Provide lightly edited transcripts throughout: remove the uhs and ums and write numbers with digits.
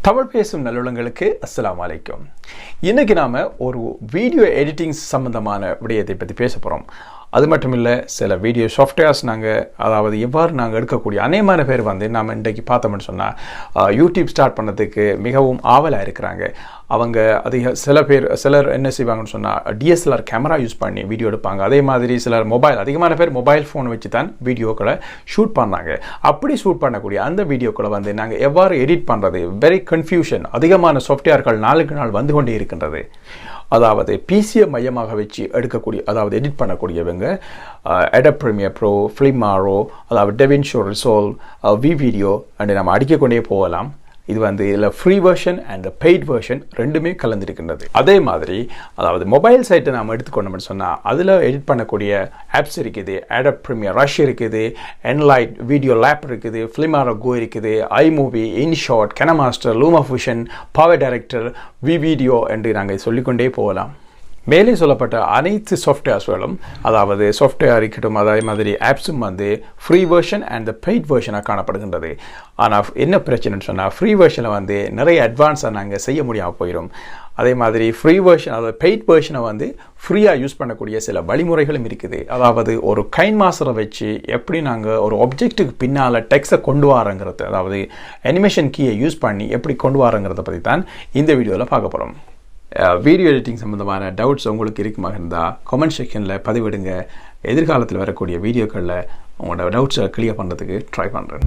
தமிழ் பேசும் நல்லுள்ளங்களுக்கு அஸ்ஸலாமு அலைக்கும். இன்னைக்கு நாம ஒரு வீடியோ எடிட்டிங் சம்பந்தமான விடயத்தை பற்றி பேச போகிறோம். அது மட்டும் இல்லை, சில வீடியோ சாஃப்ட்வேர்ஸ் அதாவது எவ்வாறு நாங்கள் எடுக்கக்கூடிய அநேகமான பேர் நாம் இன்றைக்கு பார்த்தோம்னு சொன்னால் யூடியூப் ஸ்டார்ட் பண்ணதுக்கு மிகவும் ஆவலாக இருக்கிறாங்க. அவங்க சிலர் என்ன செய்வாங்கன்னு சொன்னால் டிஎஸ்எல்ஆர் கேமரா யூஸ் பண்ணி வீடியோ எடுப்பாங்க. அதே மாதிரி சிலர் அதிகமான பேர் மொபைல் ஃபோன் வச்சு தான் வீடியோக்களை ஷூட் பண்ணாங்க. அப்படி ஷூட் பண்ணக்கூடிய அந்த வீடியோக்களை நாங்கள் எவ்வாறு எடிட் பண்ணுறது, வெரி கன்ஃபியூஷன். அதிகமான சாஃப்ட்வேர்கள் நாளுக்கு நாள் வந்து கொண்டே இருக்கின்றது. அதாவது பிசியை மையமாக வச்சு அதாவது எடிட் பண்ணக்கூடியவங்க Adobe Premiere Pro, Filmora, அதாவது DaVinci Resolve, V-Video அண்ட் நம்ம அடிக்கொண்டே போகலாம். இது இதில் free version and paid version ரெண்டுமே கலந்துருக்கின்றது. அதே மாதிரி அதாவது மொபைல் சைட்டை நாம் எடுத்துக்கொண்டோம்னு சொன்னால் அதில் எடிட் பண்ணக்கூடிய ஆப்ஸ் இருக்குது. Adobe Premiere Rush இருக்குது, Enlight வீடியோ லேப் இருக்குது, Filmora Go இருக்குது, iMovie, InShot, Kinemaster, LumaFusion, Power Director, V-Video என்று நாங்கள் சொல்லிக்கொண்டே போகலாம். மேலே சொல்லப்பட்ட அனைத்து சாஃப்ட்வேர்ஸ்களும், அதாவது சாஃப்ட்வேர் இருக்கட்டும், அதே மாதிரி ஆப்ஸும் ஃப்ரீ வெர்ஷன் அண்ட் பெய்ட் வெர்ஷனாக காணப்படுகின்றது. ஆனால் என்ன பிரச்சனைன்னு சொன்னால், ஃப்ரீ வெர்ஷனை நிறைய அட்வான்ஸாக நாங்கள் செய்ய முடியாமல் போயிடும். அதே மாதிரி ஃப்ரீ வெர்ஷன், அதாவது பெய்ட் வெர்ஷனை ஃப்ரீயாக யூஸ் பண்ணக்கூடிய சில வழிமுறைகளும் இருக்குது. அதாவது ஒரு கைன்மாஸ்டரை வச்சு எப்படி நாங்கள் ஒரு ஆப்ஜெக்ட்டுக்கு பின்னால் டெக்ஸ்ட்டை கொண்டு வரங்கிறது, அதாவது அனிமேஷன் கீயை யூஸ் பண்ணி எப்படி கொண்டு வரங்கிறத பற்றி தான் இந்த வீடியோவில் பார்க்க போகிறோம். வீடியோ எடிட்டிங் சம்மந்தமான டவுட்ஸ் உங்களுக்கு இருக்குமாக இருந்தால் கமெண்ட் செக்ஷனில் பதிவிடுங்க. எதிர்காலத்தில் வரக்கூடிய வீடியோக்களில் உங்களோட டவுட்ஸை கிளியர் பண்ணுறதுக்கு ட்ரை பண்ணுறேன்.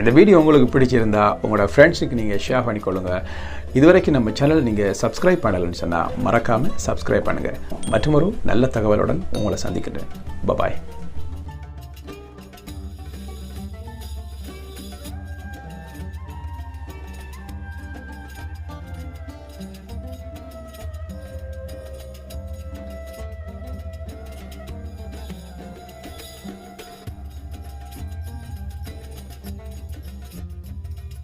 இந்த வீடியோ உங்களுக்கு பிடிச்சிருந்தா உங்களோட ஃப்ரெண்ட்ஸுக்கு நீங்கள் ஷேர் பண்ணிக்கொள்ளுங்க. இதுவரைக்கும் நம்ம சேனல் நீங்கள் சப்ஸ்கிரைப் பண்ணலைன்னு சொன்னால் மறக்காமல் சப்ஸ்கிரைப் பண்ணுங்கள். மற்றொரு நல்ல தகவலுடன் உங்களை சந்திக்கிறேன். பாய்.